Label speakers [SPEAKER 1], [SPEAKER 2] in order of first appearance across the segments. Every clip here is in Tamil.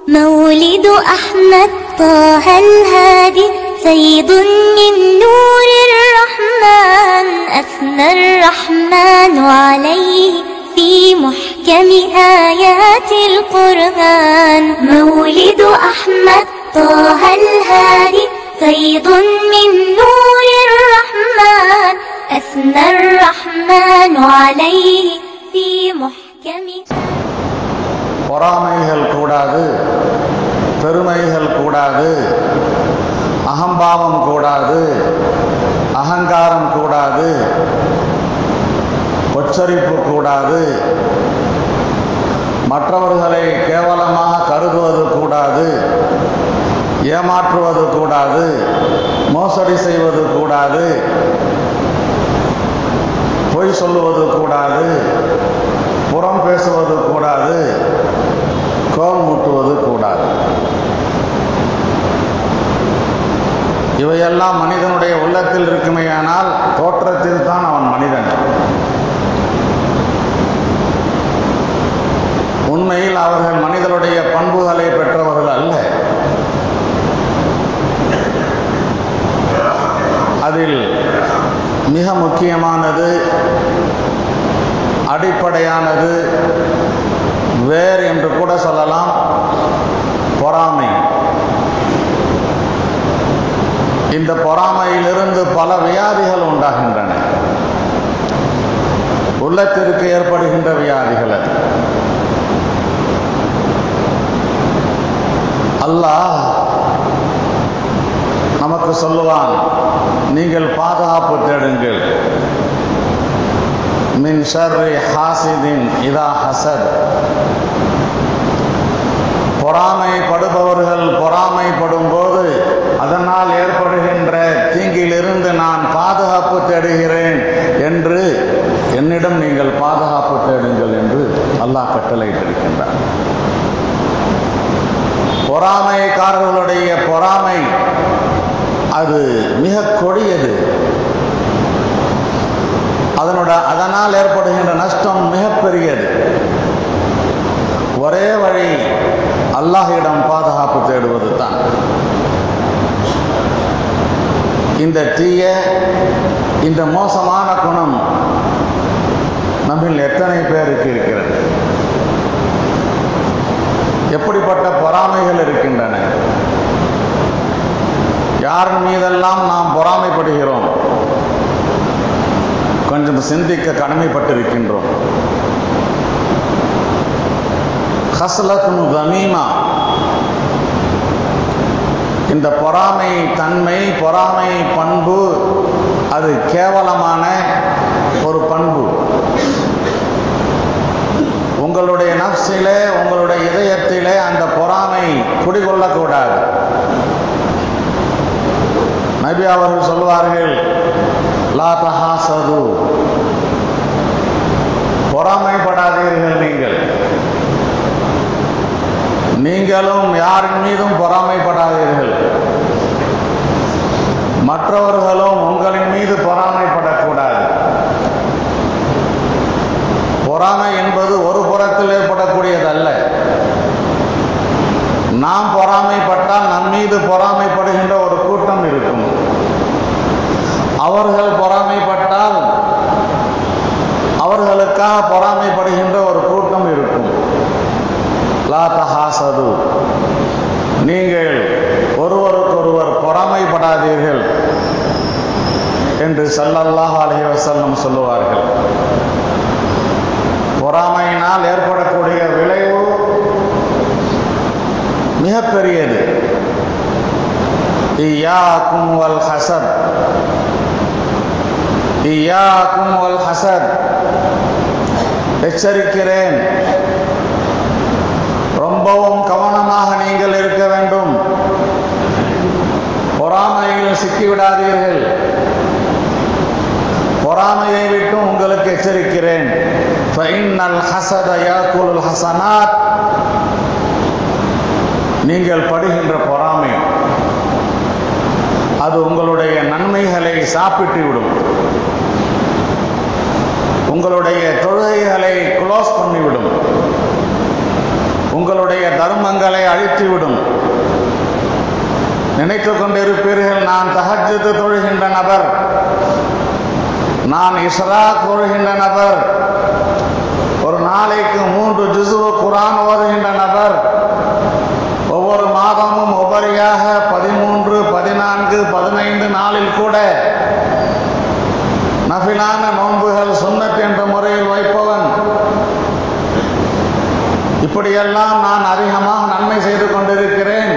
[SPEAKER 1] مولد أحمد طه الهادي فيض من نور الرحمن أثنى الرحمن عليه في محكم آيات القرآن. مولد أحمد طه الهادي فيض من نور الرحمن أثنى الرحمن عليه في محكم.
[SPEAKER 2] பொறாமைகள் கூடாது, பெருமைகள் கூடாது, அகம்பாவம் கூடாது, அகங்காரம் கூடாது, உச்சரிப்பு கூடாது, மற்றவர்களை கேவலமாக கருதுவது கூடாது, ஏமாற்றுவது கூடாது, மோசடி செய்வது கூடாது, பொய் சொல்லுவது கூடாது, புறம் பேசுவது கூடாது, கோல் மூட்டுவது கூடாது. இவையெல்லாம் மனிதனுடைய உள்ளத்தில் இருக்குமேயானால் தோற்றத்தில் தான் அவன் மனிதன். உண்மையில் அவர்கள் மனிதனுடைய பண்புகளை பெற்றவர்கள் அல்ல. அதில் மிக முக்கியமானது, அடிப்படையானது, வேர் என்று கூட சொல்லலாம், பொறாமை. இந்த பொறாமையிலிருந்து பல வியாதிகள் உண்டாகின்றன. உள்ளத்திற்கு ஏற்படுகின்ற வியாதிகள். அல்லாஹ் நமக்கு சொல்லுவான், நீங்கள் பாதுகாப்பு தேடுங்கள். மின் ஷர்ரி ஹாசிதின் இதா ஹசத். பொறாமைப்படுபவர்கள் பொறாமைப்படும் போது அதனால் ஏற்படுகின்ற தீங்கிலிருந்து நான் பாதுகாப்பு தேடுகிறேன் என்று என்னிடம் நீங்கள் பாதுகாப்பு தேடுங்கள் என்று அல்லாஹ் கட்டளையிட்டிருக்கின்றார். பொறாமைக்காரர்களுடைய பொறாமை அது மிக கொடியது. அதனால் ஏற்படுகின்ற நஷ்டம் மிகப்பெரியது. ஒரே வழி அல்லாஹ்விடம் பாதுகாப்பு தேடுவது தான். இந்த தீய, இந்த மோசமான குணம் நம்மில் எத்தனை பேருக்கு இருக்கிறது? எப்படிப்பட்ட பொறாமைகள் இருக்கின்றன? யாரின் மீதெல்லாம் நாம் பொறாமைப்படுகிறோம்? கொஞ்சம் சிந்திக்க கடமைப்பட்டிருக்கின்றோம். ஹஸ்லத்துன் தமீமா. இந்த பொறாமை தன்மை, பொறாமை பண்பு அது கேவலமான ஒரு பண்பு. உங்களுடைய நஃப்ஸிலே, உங்களுடைய இதயத்திலே அந்த பொறாமை குடிகொள்ளக்கூடாது. நபி அவர்கள் சொல்வார்கள், லா தஹாசது, பொறாமைப்படாதீர்கள். நீங்களும் யாரின் மீதும் பொறாமைப்படாதீர்கள். மற்றவர்களும் உங்களின் மீது பொறாமைப்படக்கூடாது. பொறாமை என்பது ஒரு புறத்தில் ஏற்படக்கூடியதல்ல. நாம் பொறாமைப்பட்டால் நம் மீது பொறாமைப்படுகின்ற ஒரு கூட்டம் இருக்கும். அவர்கள் பொறாமைப்பட்டால் அவர்களுக்காக பொறாமைப்படுகின்ற ஒரு கூட்டம் இருக்கும். லா தஹாசது, நீங்கள் ஒருவருக்கொருவர் பொறாமைப்படாதீர்கள் என்று ஸல்லல்லாஹு அலைஹி வஸல்லம் சொல்லுவார்கள். பொறாமையினால் ஏற்படக்கூடிய விளைவு மிகப்பெரியது. இய்யாக்கும் வல் ஹஸத், இய்யாக்கும் வல் ஹஸத், எச்சரிக்கிறேன், ரொம்பவும் கவனமாக நீங்கள் இருக்க வேண்டும். பொறாமையில் சிக்கிவிடாதீர்கள். பொறாமையை விட்டு உங்களுக்கு எச்சரிக்கிறேன். ஃபஇன்னல் ஹஸத யாக்குலுல் ஹஸனாத், நீங்கள் படுகின்ற பொறாமை அது உங்களுடைய நன்மைகளை சாப்பிட்டு விடும். உங்களுடைய தொழுகைகளை க்ளோஸ் பண்ணிவிடும். உங்களுடைய தர்மங்களை அழித்துவிடும். நினைத்து கொண்டிருப்பீர்கள், நான் தஹஜ்ஜுத் தொழுகின்ற நபர், நான் இஸ்ராக் தொழுகின்ற நபர், ஒரு நாளைக்கு 3 ஜுஸு குர்ஆன் ஓதுகின்ற நபர், ஒவ்வொரு மாதமும் உபரியாக 13, 14, 15 நாளில் கூட நஃபிலான நோன்புகள் சுன்னத் என்ற முறையில் வைப்பவன், இப்படியெல்லாம் நான் அதிகமாக நன்மை செய்து கொண்டிருக்கிறேன்,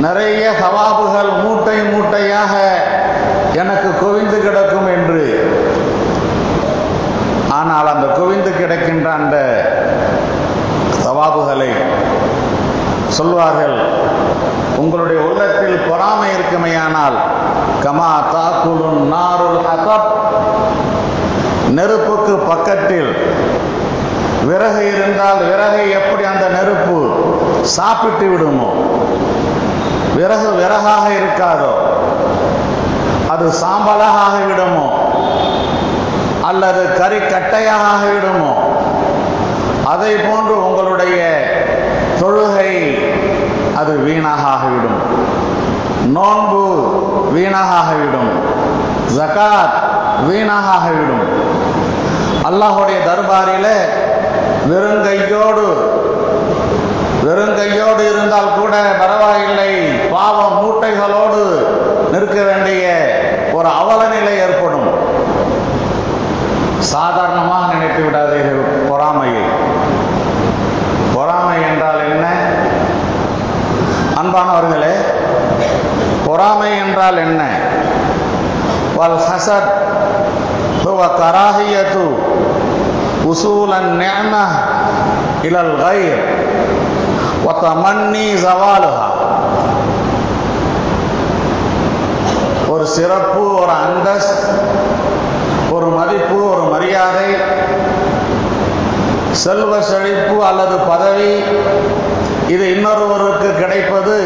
[SPEAKER 2] நிறைய சவாபுகள் மூட்டை மூட்டையாக எனக்கு குவிந்து கிடக்கும் என்று. ஆனால் அந்த குவிந்து கிடக்கின்ற அந்த சவாபுகளை சொல்வார்கள், உங்களுடைய உள்ளத்தில் பொறாமை இருக்குமையானால், கமா தாக்குலுன் நாருல் ஹதப், நெருப்புக்கு பக்கத்தில் விறகு இருந்தால் விறகை எப்படி அந்த நெருப்பு சாப்பிட்டு விடுமோ, விறகு விறகாக இருக்காதோ, அது சாம்பலாக ஆகிவிடுமோ அல்லது கறி கட்டையாக ஆகிவிடுமோ, அதை போன்று உங்களுடைய தொழுகை அது வீணாக ஆகிவிடும், நோன்பு வீணாக ஆகிவிடும், ஜகாத் வீணாக ஆகிவிடும். அல்லாஹ்வுடைய தர்பாரிலே வெறுங்கையோடு இருந்தால் கூட பரவாயில்லை, பாவ மூட்டைகளோடு நிற்க வேண்டிய ஒரு அவல நிலை ஏற்படும். சாதாரணமாக நினைத்து விடாதீர்கள் பொறாமையை. பொறாமை என்றால் என்ன? அன்பானவர்களே, பொறாமை என்றால் என்ன? வல் ஹஸத் ஹுவ கராஹியத்து உசூலன் நிஅமஹ இலல் கைர் வ தமன்னி ஸவாலுஹா. ஒரு சிறப்பு, ஒரு அந்தஸ்து, ஒரு மதிப்பு, ஒரு மரியாதை, செல்வ செழிப்பு அல்லது பதவி, இது இன்னொருவருக்கு கிடைப்பது,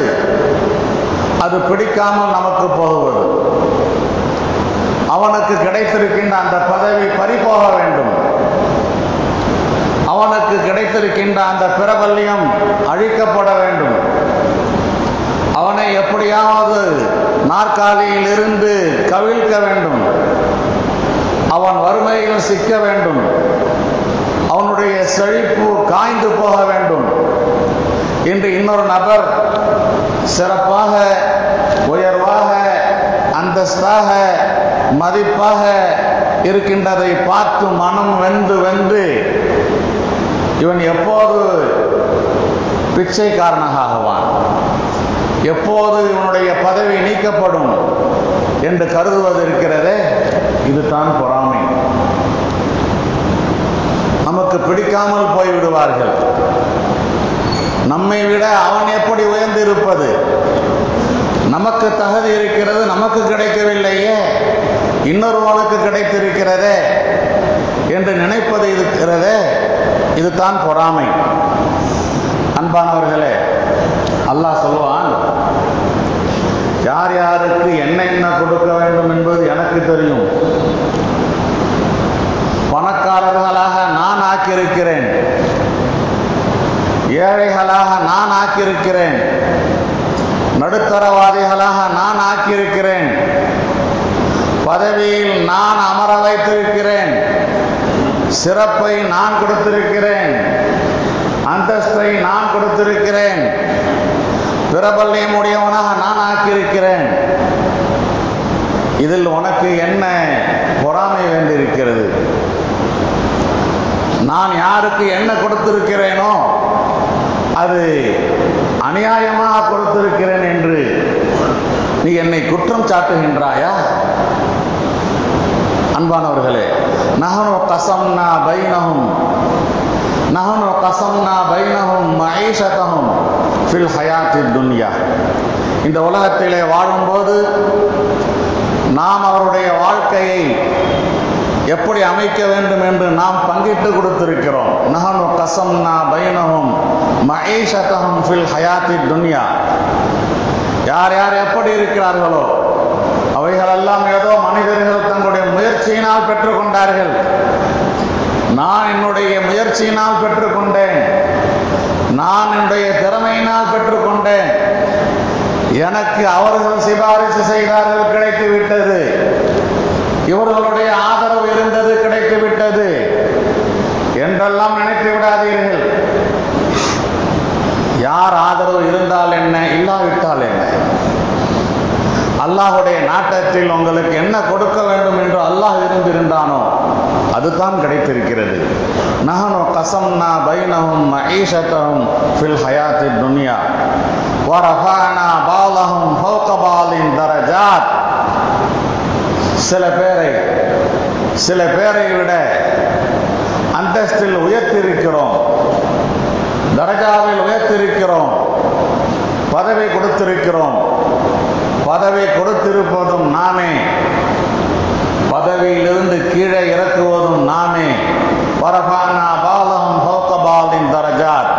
[SPEAKER 2] அது பிடிக்காமல் நமக்கு போகுவது, அவனுக்கு கிடைத்திருக்கின்ற அந்த பதவி பறிபோக வேண்டும், அவனுக்கு கிடைத்திருக்கின்ற அந்த பிரபல்யம் அழிக்கப்பட வேண்டும், அவனை எப்படியாவது நாற்காலியில் இருந்து கவிழ்க்க வேண்டும், அவன் வறுமையில் சிக்க வேண்டும், அவனுடைய செழிப்பு காய்ந்து போக வேண்டும் என்று இன்னொரு நபர் சிறப்பாக, உயர்வாக, அந்தஸ்தாக, மதிப்பாக இருக்கின்றதை பார்த்து மனம் வெந்து இவன் எப்போது பிச்சைக்காரனாக ஆகுவான், எப்போது இவனுடைய பதவி நீக்கப்படும் என்று கருதுவது இருக்கிறதே, இதுதான் பொறாமை. நமக்கு பிடிக்காமல் போய்விடுவார்கள். நம்மை விட அவன் எப்படி உயர்ந்து இருப்பது, நமக்கு தகுதி இருக்கிறது, நமக்கு கிடைக்கவில்லையே, இன்னொருவனுக்கு கிடைத்திருக்கிறதே என்று நினைப்பது இருக்கிறதே, இதுதான் பொறாமை. அன்பானவர்களே, அல்லாஹ் சொல்வான், யார் யாருக்கு என்ன கொடுக்க வேண்டும் என்பது எனக்கு தெரியும். பணக்காரர்களாக நான் ஆக்கியிருக்கிறேன், ஏழைகளாக நான் ஆக்கியிருக்கிறேன், நடுத்தரவாதிகளாக நான் ஆக்கியிருக்கிறேன், பதவியில் நான் அமர வைத்திருக்கிறேன், சிறப்பை நான் கொடுத்திருக்கிறேன், அந்தஸ்தை நான் கொடுத்திருக்கிறேன், பிரபல்யமுடையவனாக நான் ஆக்கியிருக்கிறேன். இதில் உனக்கு என்ன பொறாமை வேண்டியிருக்கிறது? நான் யாருக்கு என்ன கொடுத்திருக்கிறேனோ அது அநியாயமாக கொடுத்திருக்கிறேன் என்று நீ என்னை குற்றம் சாட்டுகின்றாயா? அன்பானவர்களே, நஹனு கஸம்னா பைனஹும் மஈஷதஹும் ஃபில் ஹயாத்தித் துன்யா. இந்த உலகத்திலே வாழும்போது நாம் அவருடைய வாழ்க்கையை எப்படி அமைக்க வேண்டும் என்று நாம் பங்கிட்டு கொடுத்திருக்கிறோம். நஹனு கஸம்னா பைனஹும் மஈஷதஹும் ஃபில் ஹயாத்தித் துன்யா. யார் யார் எப்படி இருக்கிறார்களோ அவைகளெல்லாம் ஏதோ மனிதர்கள் தங்களுடைய முயற்சியினால் பெற்றுக்கொண்டார்கள். நான் என்னுடைய முயற்சியினால் பெற்றுக்கொண்டேன். நான் என்னுடைய திறமையினால் பெற்றுக்கொண்டேன், எனக்கு அவர்கள் சிபாரிசு செய்தார்கள் கிடைத்து விட்டது, இவர்களுடைய ஆதரவு இருந்தது கிடைத்து விட்டது என்றெல்லாம் நினைத்து விடாதீர்கள். யார் ஆதரவு இருந்தால் என்ன, இல்லாவிட்டால் என்ன, அல்லாஹுடைய நாட்டத்தில் உங்களுக்கு என்ன கொடுக்க வேண்டும் என்று அல்லாஹ் இருந்திருந்தானோ அதுதான் கிடைத்திருக்கிறது. நஹனு கஸம்னா பைனஹும் மஈஷத்தஹும் ஃபில் ஹயாத்தித் துன்யா வ ரஃபஅனா பஅலஹும் ஃபௌக பஅலின் தரஜாத். சில பேரை விட அந்தஸ்தில் உயர்த்திருக்கிறோம், தரஜாவில் உயர்த்திருக்கிறோம், பதவி கொடுத்திருக்கிறோம். பதவி கொடுத்திருப்பதும் நாமே, பதவியிலிருந்து கீழே இறக்குவதும் நாமே. வரஃபஅனா பஅலஹும் ஃபௌக பஅலின் தரஜாத்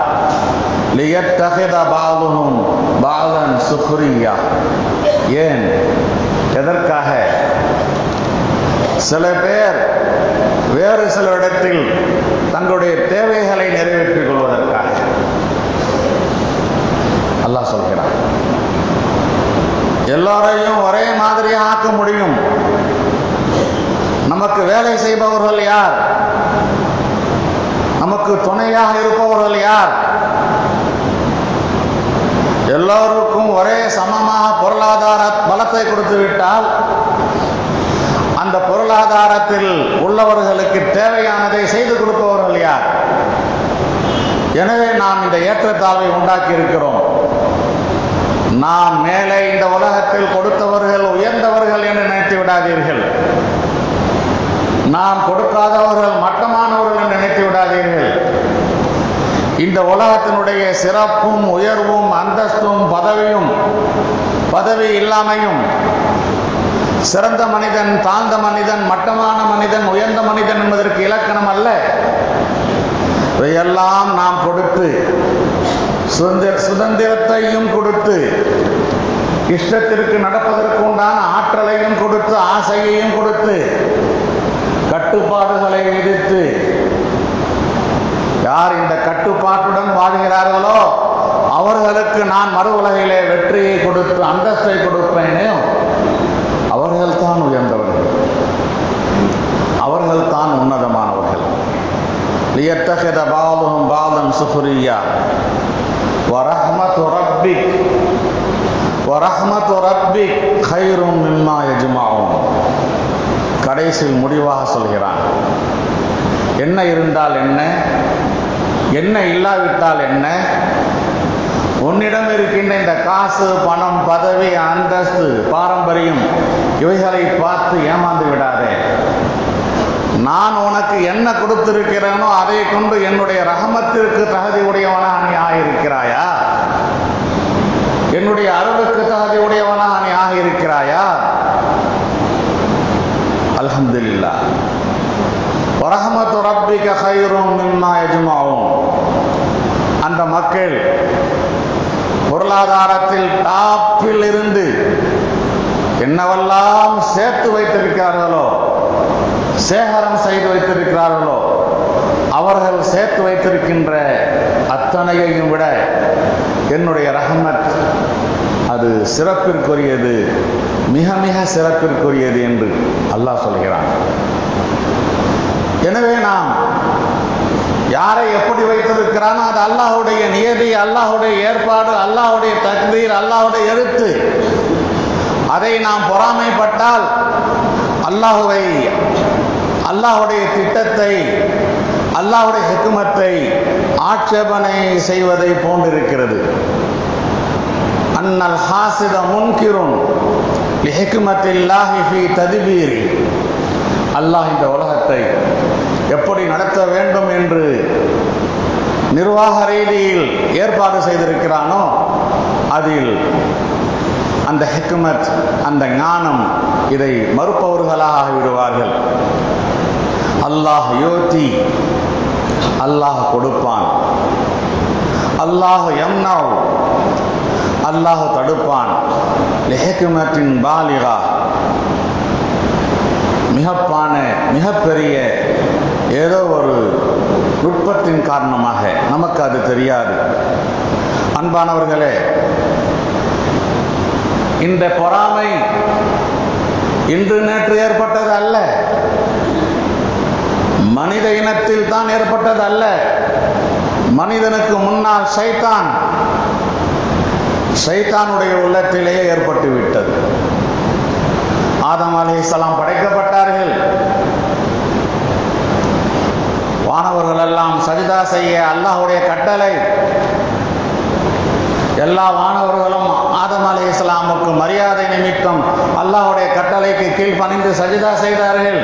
[SPEAKER 2] லியத்தஹித பஅலுஹும் பஅலன் சுக்ரியா. ஏன், எதற்காக? சில பேர் வேறு சில இடத்தில் தங்களுடைய தேவைகளை நிறைவேற்றிக் கொள்வதற்காக. அல்லாஹ் சொல்கிறான், எல்லாரையும் ஒரே மாதிரியாக ஆக்க முடியும். நமக்கு வேலை செய்பவர்கள் யார்? நமக்கு துணையாக இருப்பவர்கள் யார்? எல்லோருக்கும் ஒரே சமமாக பொருளாதார பலத்தை கொடுத்து விட்டால் அந்த பொருளாதாரத்தில் உள்ளவர்களுக்கு தேவையானதை செய்து கொடுப்பவர்கள் யார்? எனவே நாம் இந்த ஏற்றத்தாழ்வை உண்டாக்கி இருக்கிறோம். நாம் மேலே இந்த உலகத்தில் கொடுத்தவர்கள் உயர்ந்தவர்கள் என்று நினைத்து விடாதீர்கள். நாம் கொடுக்காதவர்கள் மட்டமானவர்கள் என்று நினைத்து விடாதீர்கள். இந்த உலகத்தினுடைய சிறப்பும் உயர்வும் அந்தஸ்தும் பதவி இல்லாமையும், சிறந்த மனிதன், தாழ்ந்த மனிதன், மட்டமான மனிதன், உயர்ந்த மனிதன் என்பதற்கு இலக்கணம் அல்ல. இவையெல்லாம் நாம் கொடுத்து, சுதந்திரத்தையும் கொடுத்து, இஷ்டத்திற்கு நடப்பதற்கு உண்டான ஆற்றலையும் கொடுத்து, ஆசையையும் கொடுத்து, கட்டுப்பாடுகளை விதித்து, யார் இந்த கட்டுப்பாட்டுடன் வாழ்கிறார்களோ அவர்களுக்கு நான் மறு உலகிலே வெற்றியை கொடுத்து அந்தஸ்தை கொடுப்பேனே, அவர்கள் தான் உயர்ந்தவர்கள், அவர்கள் தான் உன்னதமானவர்கள். லியத்தஹித பஅலுஹும் பஅலன் சுக்ரியா வரஹ்மத்து ரப்பிக் கைரும் மிம்மா யஜ்மஊன். கடைசியில் முடிவாக சொல்கிறான், என்ன இருந்தால் என்ன, என்ன இல்லாவிட்டால் என்ன, உன்னிடம் இருக்கின்ற இந்த காசு, பணம், பதவி, அந்தஸ்து, பாரம்பரியம் இவைகளை பார்த்து ஏமாந்து விடாதே. நான் உனக்கு என்ன கொடுத்திருக்கிறேனோ அதை கொண்டு என்னுடைய ரஹமத்திற்கு தகுதி உடையவனாக நீ ஆகியிருக்கிறாயா? என்னுடைய அருளுக்கு தகுதி உடையவனாக நீ ஆகியிருக்கிறாயா? அல்ஹம்துலில்லாஹ். வரஹ்மத்து ரப்பிக கைரும் மிம்மா யஜ்மஊன். அந்த மக்கள் பொருளாதாரத்தில் டாப்பில் இருந்து என்னவெல்லாம் சேர்த்து வைத்திருக்கிறார்களோ, சேகரம் செய்து வைத்திருக்கிறார்களோ, அவர்கள் சேர்த்து வைத்திருக்கின்ற அத்தனையையும் விட என்னுடைய ரஹமத் அது சிறப்பிற்குரியது, மிக மிக சிறப்பிற்குரியது என்று அல்லாஹ் சொல்கிறான். எனவே நாம் யாரை எப்படி வைத்திருக்கிறானோ அது அல்லாஹுடைய நியதி, அல்லாஹுடைய ஏற்பாடு, அல்லாஹுடைய தக்தீர், அல்லாஹுடைய எழுத்து. அதை நாம் பொறாமைப்பட்டால் அல்லாஹுடைய திட்டத்தை, அல்லாஹுடைய ஹிக்மத்தை ஆட்சேபனை செய்வதை போன்றிருக்கிறது. அன்னல் ஹாசித முன்கிரும் லிஹிக்மத்தில்லாஹி ஃபீ தத்பீரி. அல்லாஹ் இந்த உலகத்தை எப்படி நடத்த வேண்டும் என்று நிர்வாக ரீதியில் ஏற்பாடு செய்திருக்கிறானோ அதில் அந்த ஹிக்மத், அந்த ஞானம், இதை மறுப்பவர்களாக ஆகிவிடுவார்கள். அல்லாஹ் யோதி, அல்லாஹ் கொடுப்பான். அல்லாஹ் யம்னவ், அல்லாஹ் தடுப்பான். லிஹிக்மத்தின் பாலிகா, மிகப்பான மிகப்பெரிய ஏதோ ஒரு நுட்பத்தின் காரணமாக நமக்கு அது தெரியாது. அன்பானவர்களே, இந்த பொறாமை இன்று நேற்று ஏற்பட்டது அல்ல, மனித இனத்தில் தான் ஏற்பட்டது அல்ல. மனிதனுக்கு முன்னால் ஷைத்தானுடைய உள்ளத்திலேயே ஏற்பட்டு விட்டது. ஆதம் அலைஹிஸ்ஸலாம் படைக்கப்பட்டார்கள். வானவர்கள் எல்லாம் சஜிதா செய்ய அல்லாஹ்வுடைய கட்டளை. எல்லா வானவர்களும் ஆதம் அலைஹிஸ்ஸலாமுக்கு மரியாதை நிமித்தம் அல்லாஹ்வுடைய கட்டளைக்கு கீழ் பணிந்து சஜிதா செய்தார்கள்.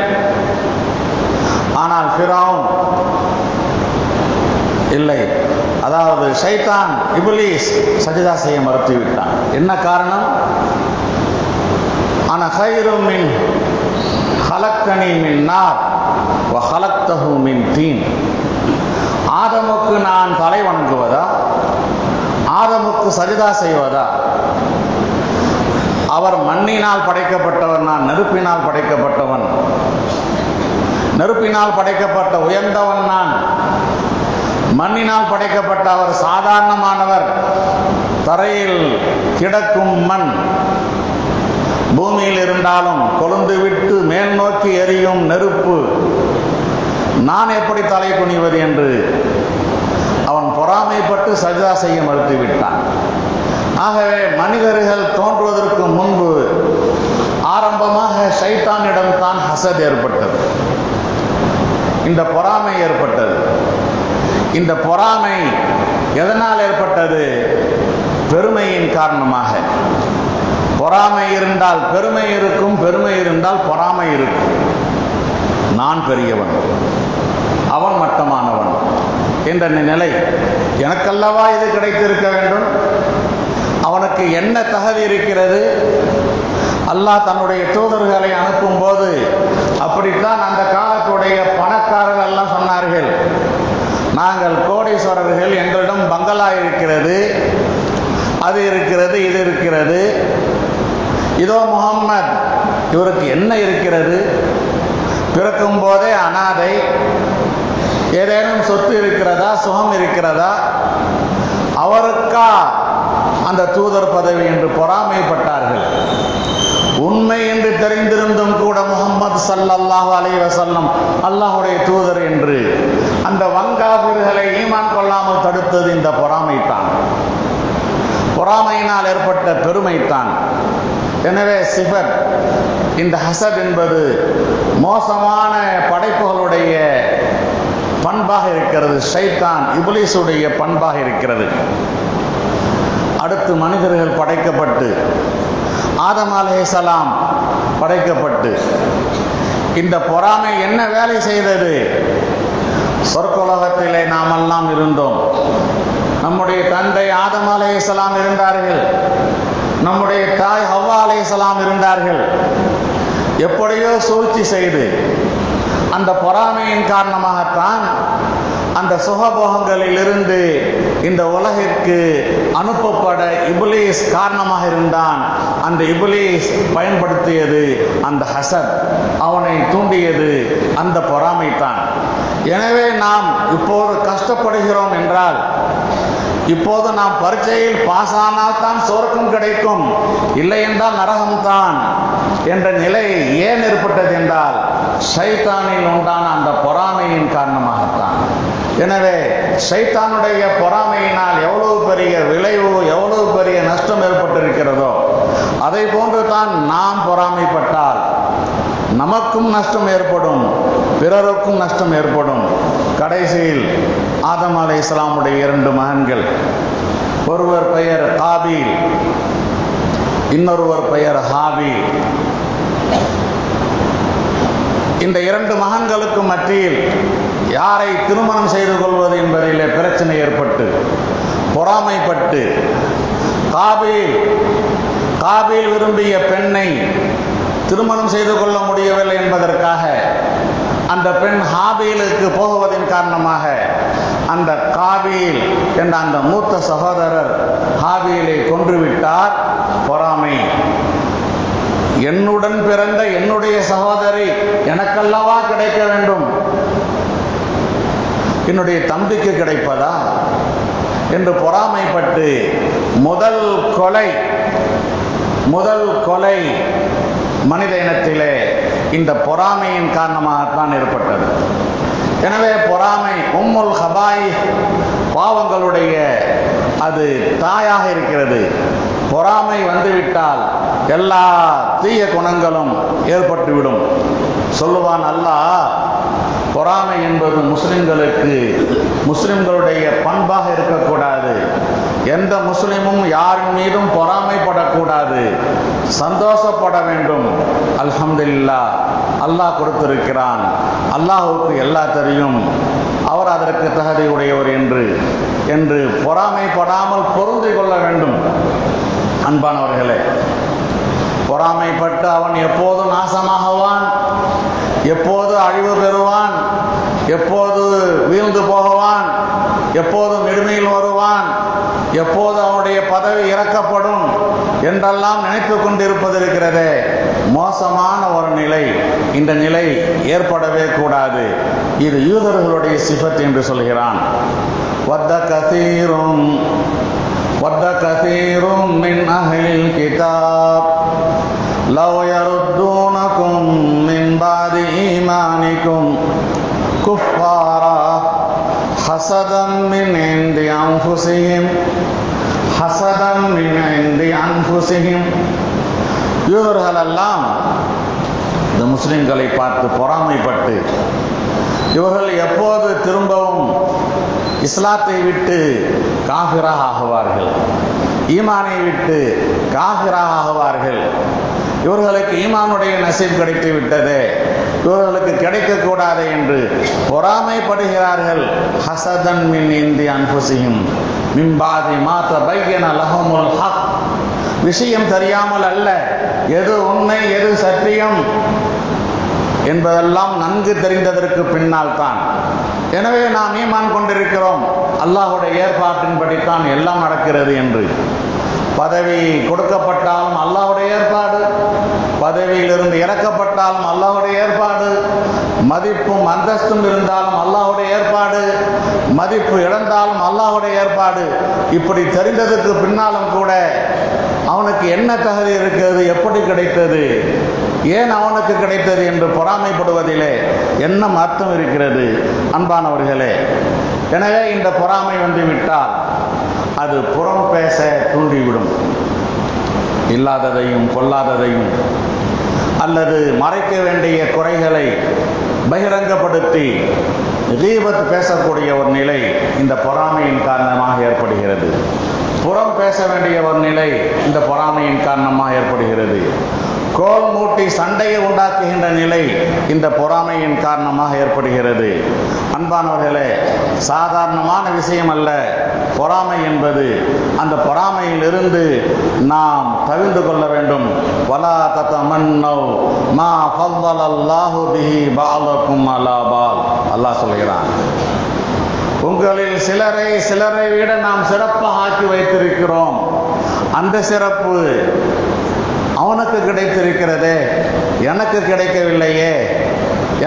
[SPEAKER 2] ஆனால் ஃபிரௌன் இல்லை, அதாவது ஷைத்தான், இப்லீஸ் சஜிதா செய்ய மறுத்துவிட்டான். என்ன காரணம்? அன கைரும் மின் ஹலக்தனி மின் நார் வ ஹலக்தஹு மின் தீன். ஆதமுக்கு நான் தலை வணங்குவதா, ஆதமுக்கு சஜிதா செய்வதா? அவர் மண்ணினால் படைக்கப்பட்டவர், நான் நெருப்பினால் படைக்கப்பட்டவன். நெருப்பினால் படைக்கப்பட்ட உயர்ந்தவன் நான். மண்ணினால் படைக்கப்பட்ட அவர் சாதாரணமானவர். தரையில் கிடக்கும் மண் பூமியில் இருந்தாலும் கொழுந்து விட்டு மேல் நோக்கி எரியும் நெருப்பு. நான் எப்படி தலை குனிவது என்று அவன் பொறாமைப்பட்டு சஜிதா செய்ய மறுத்துவிட்டான். ஆகவே மனிதர்கள் தோன்றுவதற்கு முன்பு ஆரம்பமாக ஷைத்தானிடம் தான் ஹசத் ஏற்பட்டது, இந்த பொறாமை ஏற்பட்டது. இந்த பொறாமை எதனால் ஏற்பட்டது? பெருமையின் காரணமாக. பொறாமை இருந்தால் பெருமை இருக்கும், பெருமை இருந்தால் பொறாமை இருக்கும். நான் பெரியவன், அவன் மட்டமானவன் என்ற நிலை. எனக்கல்லவா இது கிடைத்திருக்க வேண்டும், அவனுக்கு என்ன தகுதி இருக்கிறது? அல்லாஹ் தன்னுடைய தூதர்களை அனுப்பும் போது அப்படித்தான் அந்த காலத்துடைய பணக்காரர்கள் எல்லாம் சொன்னார்கள், நாங்கள் கோடீஸ்வரர்கள், எங்களிடம் பங்களா இருக்கிறது, அது இருக்கிறது, இது இருக்கிறது. இதோ முகம்மது, இவருக்கு என்ன இருக்கிறது? பிறக்கும் போதே அனாதை, ஏதேனும் சொத்து இருக்கிறதா, சுகம் இருக்கிறதா? அவருக்கா அந்த தூதர் பதவி என்று பொறாமைப்பட்டார்கள். உண்மை என்று தெரிந்திருந்தும் கூட முஹம்மது ஸல்லல்லாஹு அலைஹி வஸல்லம் அல்லாஹ்வுடைய தூதர் என்று அந்த வங்காபிர்களை ஈமான் கொள்ளாமல் தடுத்தது இந்த பொறாமைத்தான், பொறாமையினால் ஏற்பட்ட பெருமைத்தான். எனவே சிஃபத், இந்த ஹசத் என்பது மோசமான படைப்புகளுடைய பண்பாக இருக்கிறது, ஷைத்தான் இப்லீஸுடைய பண்பாக இருக்கிறது. அடுத்து மனிதர்கள் படைக்கப்பட்டு, ஆதம் அலைஹிஸ்ஸலாம் படைக்கப்பட்டு, இந்த பொறாமை என்ன வேலை செய்தது? சொர்க்கலோகத்திலே நாமெல்லாம் இருந்தோம். நம்முடைய தந்தை ஆதம் அலைஹிஸ்ஸலாம் இருந்தார்கள், நம்முடைய தாய் ஹவ்வா அலைஹிஸ்ஸலாம் இருந்தார்கள். எப்படியோ சூழ்ச்சி செய்து அந்த பொறாமையின் காரணமாகத்தான் அந்த சுகபோகங்களில் இருந்து இந்த உலகிற்கு அனுப்பப்பட இப்லீஸ் காரணமாக இருந்தான். அந்த இப்லீஸ் பயன்படுத்தியது அந்த ஹசத், அவனை தூண்டியது அந்த பொறாமைத்தான். எனவே நாம் இப்போது கஷ்டப்படுகிறோம் என்றால், இப்போது நாம் பரீட்சையில் பாஸ் ஆனால் தான் சொர்க்கம் கிடைக்கும், இல்லை என்றால் நரகம்தான் என்ற நிலை ஏன் ஏற்பட்டது என்றால் ஷைத்தானில் உண்டான அந்த பொறாமையின் காரணமாகத்தான். எனவே ஷைத்தானுடைய பொறாமையினால் எவ்வளவு பெரிய விளைவு, எவ்வளவு பெரிய நஷ்டம் ஏற்பட்டிருக்கிறதோ அதை போன்று தான் நாம் பொறாமைப்பட்டால் நமக்கும் நஷ்டம் ஏற்படும், பிறருக்கும் நஷ்டம் ஏற்படும். கடைசியில் ஆதம் அலைஹிஸ்ஸலாமுடைய 2 மகன்கள், ஒருவர் பெயர் காபீல், இன்னொருவர் பெயர் ஹாபீல். இந்த 2 மகன்களுக்கு மத்தியில் யாரை திருமணம் செய்து கொள்வது என்பதிலே பிரச்சனை ஏற்பட்டு பொறாமைப்பட்டு காபீல் விரும்பிய பெண்ணை திருமணம் செய்து கொள்ள முடியவில்லை என்பதற்காக அந்த பெண் ஹாபீலுக்கு போகுவதன் காரணமாக அந்த காபீல் என்ற அந்த மூத்த சகோதரர் ஹாபீலை கொன்றுவிட்டார். பொறாமை, என்னுடன் பிறந்த என்னுடைய சகோதரி எனக்கல்லவா கிடைக்க வேண்டும், என்னுடைய தம்பிக்கு கிடைப்பதா என்று பொறாமைப்பட்டு முதல் கொலை மனித இனத்திலே இந்த பொறாமையின் காரணமாகத்தான் ஏற்பட்டது. எனவே பொறாமை உம்முல் ஹபாய், பாவங்களுடைய அது தாயாக இருக்கிறது. பொறாமை வந்துவிட்டால் எல்லா தீய குணங்களும் ஏற்பட்டுவிடும். சொல்லுவான் அல்லாஹ், பொறாமை என்பது முஸ்லிம்களுடைய பண்பாக இருக்கக்கூடாது. எந்த முஸ்லிமும் யாரின் மீதும் பொறாமைப்படக்கூடாது, சந்தோஷப்பட வேண்டும். அல்ஹம்துலில்லாஹ், அல்லாஹ் கொடுத்திருக்கிறான், அல்லாஹுக்கு எல்லாம் தெரியும், அவர் அதற்கு தகுதி உடையவர் என்று பொறாமைப்படாமல் பொருந்தி கொள்ள வேண்டும். அன்பானவர்களே, பொறாமைப்பட்டு அவன் எப்போது நாசமாகுவான், எப்போது அழிவு பெறுவான், எப்போது வீழ்ந்து போகுவான், எப்போது நெடுமையில் வருவான், எப்போது அவனுடைய பதவி இறக்கப்படும் என்றெல்லாம் நினைத்து கொண்டிருப்பதிருக்கிறதே, மோசமான ஒரு நிலை. இந்த நிலை ஏற்படவே கூடாது. இது யூதர்களுடைய சிஃபத் என்று சொல்கிறான். வத்த கதீரும் மின் அஹ்லில் கிதாப் லவ் யருத்தூனகும் மின் பாதி ஈமானிக்கும் குஃபாரா ஹஸதம் மின் இன்தி அன்ஃபுஸிஹிம். இவர்களெல்லாம் இந்த முஸ்லிம்களை பார்த்து பொறாமைப்பட்டு, இவர்கள் எப்போது திரும்பவும் இஸ்லாத்தை விட்டு காஃபிராக ஆகுவார்கள், ஈமானை விட்டு காஃபிராக ஆகுவார்கள், இவர்களுக்கு ஈமானுடைய நசீப் கிடைத்து விட்டதே, இவர்களுக்கு கிடைக்கக்கூடாது என்று பொறாமைப்படுகிறார்கள். ஹஸதன் மின் இன்தி அன்ஃபுஸிஹிம் மின் பாதி மா தபய்யன லஹுமுல் ஹக். விஷயம் தெரியாமல் அல்ல, எது உண்மை எது சத்தியம் என்பதெல்லாம் நன்கு தெரிந்ததற்கு பின்னால் தான். எனவே நாம் ஈமான் கொண்டிருக்கிறோம், அல்லாஹுடைய ஏற்பாட்டின்படித்தான் எல்லாம் நடக்கிறது என்று. பதவி கொடுக்கப்பட்டாலும் அல்லாஹ்வுடைய ஏற்பாடு, பதவியிலிருந்து இறக்கப்பட்டாலும் அல்லாஹ்வுடைய ஏற்பாடு, மதிப்பும் அந்தஸ்தும் இருந்தாலும் அல்லாஹ்வுடைய ஏற்பாடு, மதிப்பு இழந்தாலும் அல்லாஹ்வுடைய ஏற்பாடு. இப்படி தெரிந்ததற்கு பின்னாலும் கூட அவனுக்கு என்ன தகுதி இருக்கிறது, எப்படி கிடைத்தது, ஏன் அவனுக்கு கிடைத்தது என்று பொறாமைப்படுவதிலே என்ன அர்த்தம் இருக்கிறது அன்பானவர்களே? எனவே இந்த பொறாமை வந்துவிட்டால் அது புறம் பேச தூண்டிவிடும். இல்லாததையும் பொல்லாததையும் அல்லது மறைக்க வேண்டிய குறைகளை பகிரங்கப்படுத்தி கீபத் பேசக்கூடிய ஒரு நிலை இந்த பொறாமையின் காரணமாக ஏற்படுகிறது. புறம் பேச வேண்டிய ஒரு நிலை இந்த பொறாமையின் காரணமாக ஏற்படுகிறது. கோல் மூட்டி சண்டையை உண்டாக்குகின்ற நிலை இந்த பொறாமையின் காரணமாக ஏற்படுகிறது. அன்பானவர்களே, சாதாரணமான விஷயம் அல்ல பொறாமை என்பது. அந்த பொறாமையிலிருந்து நாம் தவிர்த்து கொள்ள வேண்டும். வலா ததமன்னவ் மா ஃபல்லல்லாஹு பிஹி பஅலக்கும் அலா பஅல். அல்லாஹ் சொல்கிறான், உங்களில் சிலரை விட நாம் சிறப்பாக ஆக்கி வைத்திருக்கிறோம். அந்த சிறப்பு அவனுக்கு கிடைத்திருக்கிறதே, எனக்கு கிடைக்கவில்லையே,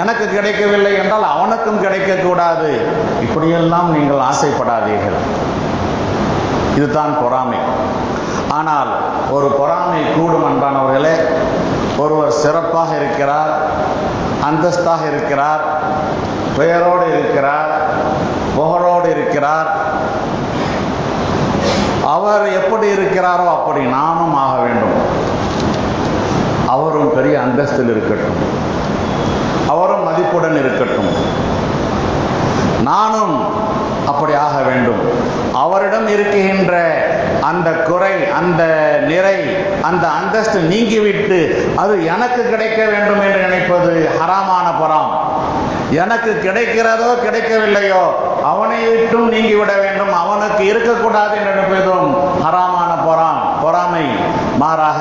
[SPEAKER 2] எனக்கு கிடைக்கவில்லை என்றால் அவனுக்கும் கிடைக்கக்கூடாது. இப்படியெல்லாம் நீங்கள் ஆசைப்படாதீர்கள். இதுதான் பொறாமை. ஆனால் ஒரு பொறாமை கூடும் அன்பானவர்களே. ஒருவர் சிறப்பாக இருக்கிறார், அந்தஸ்தாக இருக்கிறார், பெயரோடு இருக்கிறார், புகழோடு இருக்கிறார். அவர் எப்படி இருக்கிறாரோ அப்படி நானும் ஆக வேண்டும். அவரும் பெரிய அந்தஸ்தில் இருக்கட்டும், அவரும் மதிப்புடன் இருக்கட்டும், நானும் அப்படி ஆக வேண்டும். அவரிடம் இருக்குகின்ற அந்த குறை, அந்த நிறை, அந்த அந்தஸ்து நீங்கிவிட்டு அது எனக்கு கிடைக்க வேண்டும் என்று நினைப்பது ஹராமான பொறாம். எனக்கு கிடைக்கிறதோ கிடைக்கவில்லையோ அவனை விட்டும் நீங்கிவிட வேண்டும், அவனுக்கு இருக்கக்கூடாது என்று நினைப்பதும் ஹராமான பொறாமை. மாறாக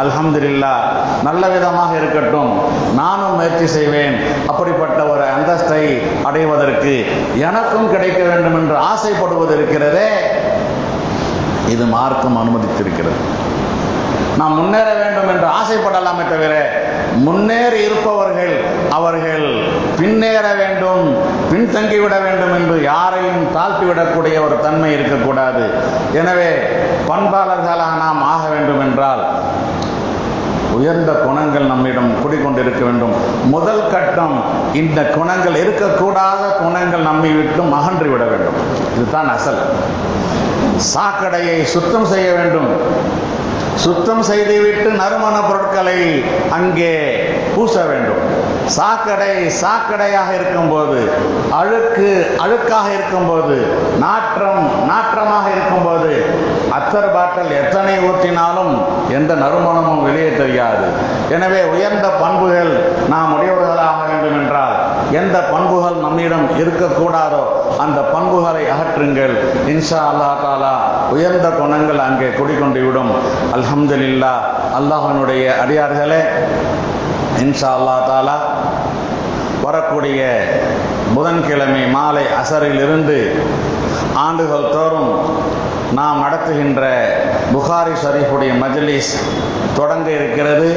[SPEAKER 2] அல்ஹம்துலில்லாஹ், நல்ல விதமாக இருக்கட்டும், நானும் முயற்சி செய்வேன், அப்படிப்பட்ட ஒரு அந்தஸ்தை அடைவதற்கு எனக்கும் கிடைக்க வேண்டும் என்று ஆசைப்படுவது இருக்கிறதே, இது மார்க்கம் அனுமதித்திருக்கிறது. நாம் முன்னேற வேண்டும் என்று ஆசைப்படலாமே தவிர முன்னேறி இருப்பவர்கள் அவர்கள் பின்னேற வேண்டும், பின்தங்கிவிட வேண்டும் என்று யாரையும் தாழ்த்திவிடக்கூடிய ஒரு தன்மை இருக்கக்கூடாது. எனவே பண்பாளர்களாக நாம் ஆக வேண்டும் என்றால் உயர்ந்த குணங்கள் நம்மிடம் குடிக்கொண்டிருக்க வேண்டும். முதல் கட்டம், இந்த குணங்கள் இருக்கக்கூடாத குணங்கள் நம்மை விட்டு அகன்றிவிட வேண்டும். இதுதான் அசல். சாக்கடையை சுத்தம் செய்ய வேண்டும். சுத்தம் செய்துவிட்டு நறுமண பொருட்களை அங்கே பூச வேண்டும். சாக்கடை சாக்கடையாக இருக்கும்போது, அழுக்காக இருக்கும்போது, நாற்றமாக இருக்கும்போது அத்தர் பாட்டில் எத்தனை ஊற்றினாலும் எந்த நறுமணமும் வெளியே தெரியாது. எனவே உயர்ந்த பண்புகள் நாம் உடையவர்களாக வேண்டும் என்றால் எந்த பண்புகள் நம்மிடம் இருக்கக்கூடாதோ அந்த பண்புகளை அகற்றுங்கள். இன்ஷா அல்லாஹ் தஆலா உயர்ந்த குணங்கள் அங்கே குடிக்கொண்டு விடும். அல்ஹம்துலில்லாஹ். அல்லாஹ்வினுடைய அடியார்களே, இன்ஷா அல்லாஹ் தஆலா வரக்கூடிய புதன்கிழமை மாலை அசரிலிருந்து ஆண்டுகள் தோறும் நாம் நடத்துகின்ற புகாரி ஷரீஃபுடைய மஜ்லிஸ் தொடங்க இருக்கிறது.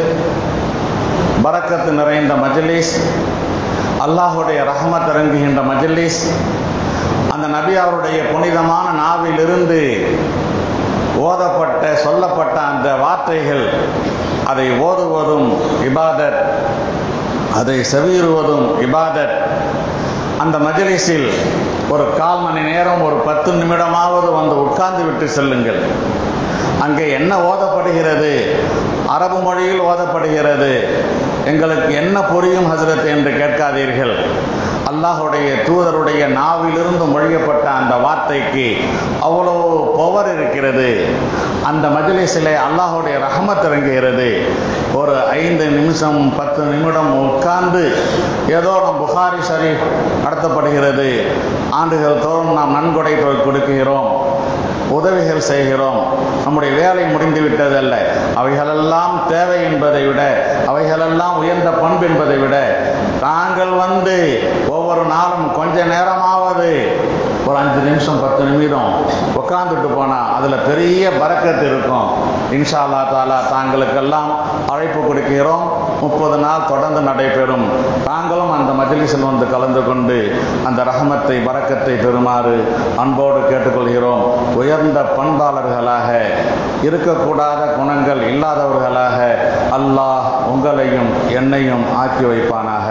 [SPEAKER 2] பரக்கத்து நிறைந்த மஜ்லிஸ், அல்லாஹுடைய ரஹ்மத் இறங்குகின்ற மஜ்லிஸ். அந்த நபி அவருடைய புனிதமான நாவிலிருந்து ஓதப்பட்ட சொல்லப்பட்ட அந்த வார்த்தைகள், அதை ஓதுவதும் இபாதத், அதை செவியுறுவதும் இபாதத். அந்த மஜ்லிஸில் ஒரு 1/4 மணி நேரம், ஒரு 10 நிமிடமாவது வந்து உட்கார்ந்து விட்டு செல்லுங்கள். அங்கே என்ன ஓதப்படுகிறது? அரபு மொழியில் ஓதப்படுகிறது. எங்களுக்கு என்ன புரியும் ஹஸ்ரத் என்று கேட்காதீர்கள். அல்லாஹுடைய தூதருடைய நாவிலிருந்து மொழியப்பட்ட அந்த வார்த்தைக்கு அவ்வளோ பவர் இருக்கிறது. அந்த மஜ்லிஸிலே அல்லாஹுடைய ரஹ்மத் இறங்குகிறது. ஒரு 5 நிமிஷம் 10 நிமிடம் உட்கார்ந்து ஏதோ நம் புகாரி ஷரீஃப் நடத்தப்படுகிறது. ஆண்டுகள் தோறும் நாம் நன்கொடை கொடுக்கிறோம், உதவிகள் செய்கிறோம். நம்முடைய வேலை முடிந்து விட்டதல்ல. அவைகளெல்லாம் தேவை என்பதை விட, அவைகளெல்லாம் உயர்ந்த பண்பு என்பதை விட, தாங்கள் வந்து ஒவ்வொரு நாளும் கொஞ்ச நேரமாவது ஒரு 5 நிமிஷம் 10 நிமிடம் உட்காந்துட்டு போனால் அதில் பெரிய பரக்கத்து இருக்கும். இன்ஷா அல்லாஹ் தஆலா தாங்களுக்கெல்லாம் அழைப்பு கொடுக்கிறோம். 30 நாள் தொடர்ந்து நடைபெறும். தாங்களும் அந்த மஜ்லிஸில் வந்து கலந்து கொண்டு அந்த ரஹமத்தை பரக்கத்தை பெறுமாறு அன்போடு கேட்டுக்கொள்கிறோம். உயர்ந்த பண்பாளர்களாக, இருக்கக்கூடாத குணங்கள் இல்லாதவர்களாக அல்லாஹ் உங்களையும் என்னையும் ஆக்கி வைப்பானாக.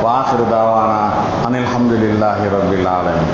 [SPEAKER 2] வாஹிரு தாவானா அனில் ஹம்துலில்லாஹி ரப்பில் ஆலமீன்.